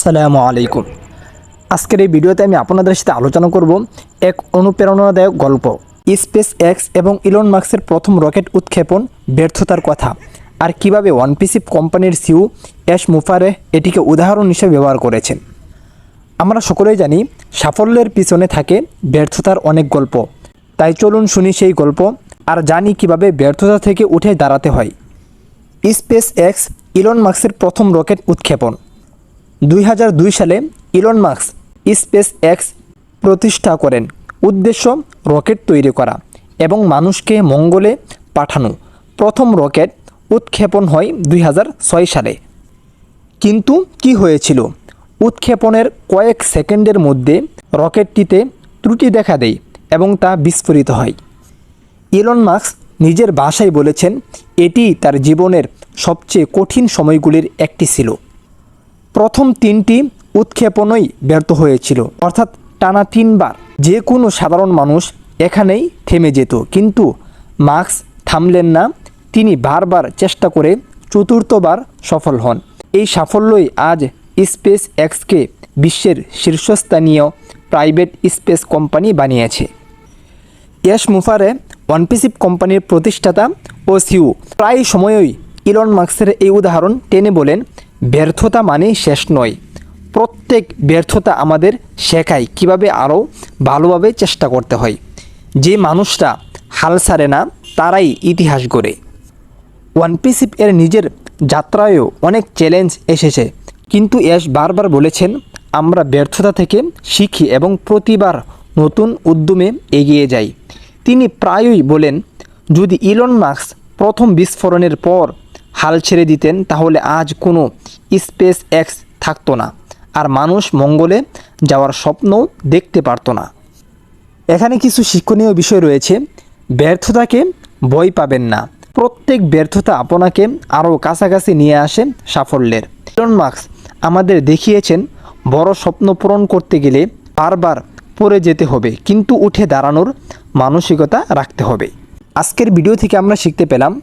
আসসালামু আলাইকুম। আজকের এই ভিডিওতে আমি আপনাদের সাথে আলোচনা করব এক অনুপ্রেরণাদায়ক গল্প, স্পেস এক্স এবং ইলন মাস্কের প্রথম রকেট উৎক্ষেপণ ব্যর্থতার কথা, আর কিভাবে ওয়ানপিসি কোম্পানির সিইও এশ মুফারেহ এটিকে উদাহরণ হিসেবে ব্যবহার করেছেন। আমরা সকলেই জানি সাফল্যের পিছনে থাকে ব্যর্থতার অনেক গল্প, তাই চলুন শুনি সেই গল্প আর জানি কিভাবে ব্যর্থতা থেকে উঠে দাঁড়াতে হয়। স্পেস এক্স ইলন মাস্কের প্রথম রকেট উৎক্ষেপণ। 2002 সালে ইলন মাস্ক স্পেস এক্স প্রতিষ্ঠা করেন। উদ্দেশ্য রকেট তৈরি করা এবং মানুষকে মঙ্গলে পাঠানো। প্রথম রকেট উৎক্ষেপণ হয় 2006 সালে। কিন্তু কি হয়েছিল? উৎক্ষেপণের কয়েক সেকেন্ডের মধ্যে রকেটটিতে ত্রুটি দেখা দেয় এবং তা বিস্ফোরিত হয়। ইলন মাস্ক নিজের ভাষায় বলেছেন, এটি তার জীবনের সবচেয়ে কঠিন সময়গুলির একটি ছিল। প্রথম 3টি উৎক্ষেপণই ব্যর্থ হয়েছিল, অর্থাৎ টানা 3 বার। যে কোনো সাধারণ মানুষ এখানেই থেমে যেত, কিন্তু মাস্ক থামলেন না। তিনি বারবার চেষ্টা করে চতুর্থবার সফল হন। এই সাফল্যই আজ স্পেস এক্সকে বিশ্বের শীর্ষস্থানীয় প্রাইভেট স্পেস কোম্পানি বানিয়েছে। এশ মুফারেহ ওয়ানপিসি কোম্পানির প্রতিষ্ঠাতা ও সিইও প্রায় সময়ই ইলন মাস্কের এই উদাহরণ টেনে বলেন, ব্যর্থতা মানে শেষ নয়। প্রত্যেক ব্যর্থতা আমাদের শেখায় কিভাবে আরও ভালোভাবে চেষ্টা করতে হয়। যে মানুষরা হাল ছাড়ে না তারাই ইতিহাস গড়ে। ওয়ানপিসি এর নিজের যাত্রায়ও অনেক চ্যালেঞ্জ এসেছে, কিন্তু এশ বারবার বলেছেন, আমরা ব্যর্থতা থেকে শিখি এবং প্রতিবার নতুন উদ্যমে এগিয়ে যাই। তিনি প্রায়ই বলেন, যদি ইলন মাস্ক প্রথম বিস্ফোরণের পর হাল ছেড়ে দিতেন তাহলে আজ কোনো স্পেস এক্স থাকতো না, আর মানুষ মঙ্গলে যাওয়ার স্বপ্নও দেখতে পারত না। এখানে কিছু শিক্ষণীয় বিষয় রয়েছে। ব্যর্থতাকে ভয় পাবেন না। প্রত্যেক ব্যর্থতা আপনাকে আরও কাছাকাছি নিয়ে আসে সাফল্যের। ইলন মাস্ক আমাদের দেখিয়েছেন, বড় স্বপ্ন পূরণ করতে গেলে বারবার পড়ে যেতে হবে, কিন্তু উঠে দাঁড়ানোর মানসিকতা রাখতে হবে। আজকের ভিডিও থেকে আমরা শিখতে পেলাম,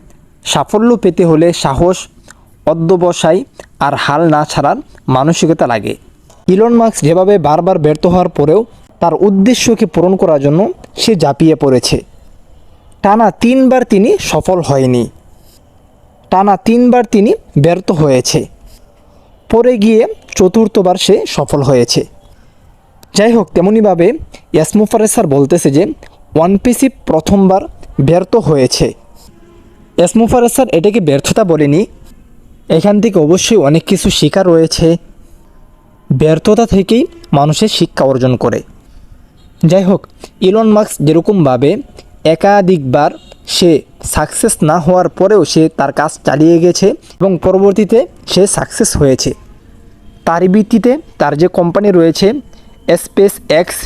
সাফল্য পেতে হলে সাহস, অধ্যবসায় আর হাল না ছাড়ার মানসিকতা লাগে। ইলন মাস্ক যেভাবে বারবার ব্যর্থ হওয়ার পরেও তার উদ্দেশ্যকে পূরণ করার জন্য সে ঝাঁপিয়ে পড়েছে। টানা 3 বার তিনি সফল হয়নি, টানা 3 বার তিনি ব্যর্থ হয়েছে, পরে গিয়ে চতুর্থবার সে সফল হয়েছে। যাই হোক, তেমনইভাবে এশ মুফারেহ স্যার বলতেছে যে ওয়ানপিসি প্রথমবার ব্যর্থ হয়েছে। এশ মুফারেহ স্যার এটাকে ব্যর্থতা বলেনি। এখান থেকে অবশ্যই অনেক কিছু শেখা রয়েছে। ব্যর্থতা থেকেই মানুষের শিক্ষা অর্জন করে। যাই হোক, ইলন মাস্ক যেরকমভাবে একাধিকবার সে সাকসেস না হওয়ার পরেও সে তার কাজ চালিয়ে গেছে এবং পরবর্তীতে সে সাকসেস হয়েছে, তারই ভিত্তিতে তার যে কোম্পানি রয়েছে স্পেস এক্স,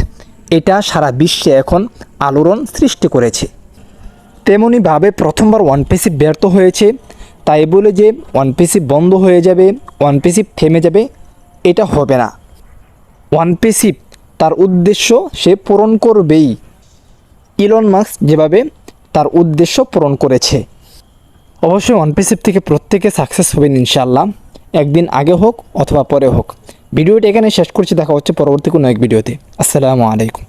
এটা সারা বিশ্বে এখন আলোড়ন সৃষ্টি করেছে। তেমনইভাবে প্রথমবার ওয়ানপিসি ব্যর্থ হয়েছে, তাই বলে যে ওয়ানপিসি বন্ধ হয়ে যাবে, ওয়ানপিসি থেমে যাবে, এটা হবে না। ওয়ানপিসি তার উদ্দেশ্য সে পূরণ করবেই, ইলন মাস্ক যেভাবে তার উদ্দেশ্য পূরণ করেছে। অবশ্যই ওয়ানপিসি থেকে প্রত্যেকে সাকসেস হবেন ইনশাআল্লাহ, একদিন আগে হোক অথবা পরে হোক। ভিডিওটি এখানে শেষ করছি, দেখা হচ্ছে পরবর্তী কোনো এক ভিডিওতে। আসসালামু আলাইকুম।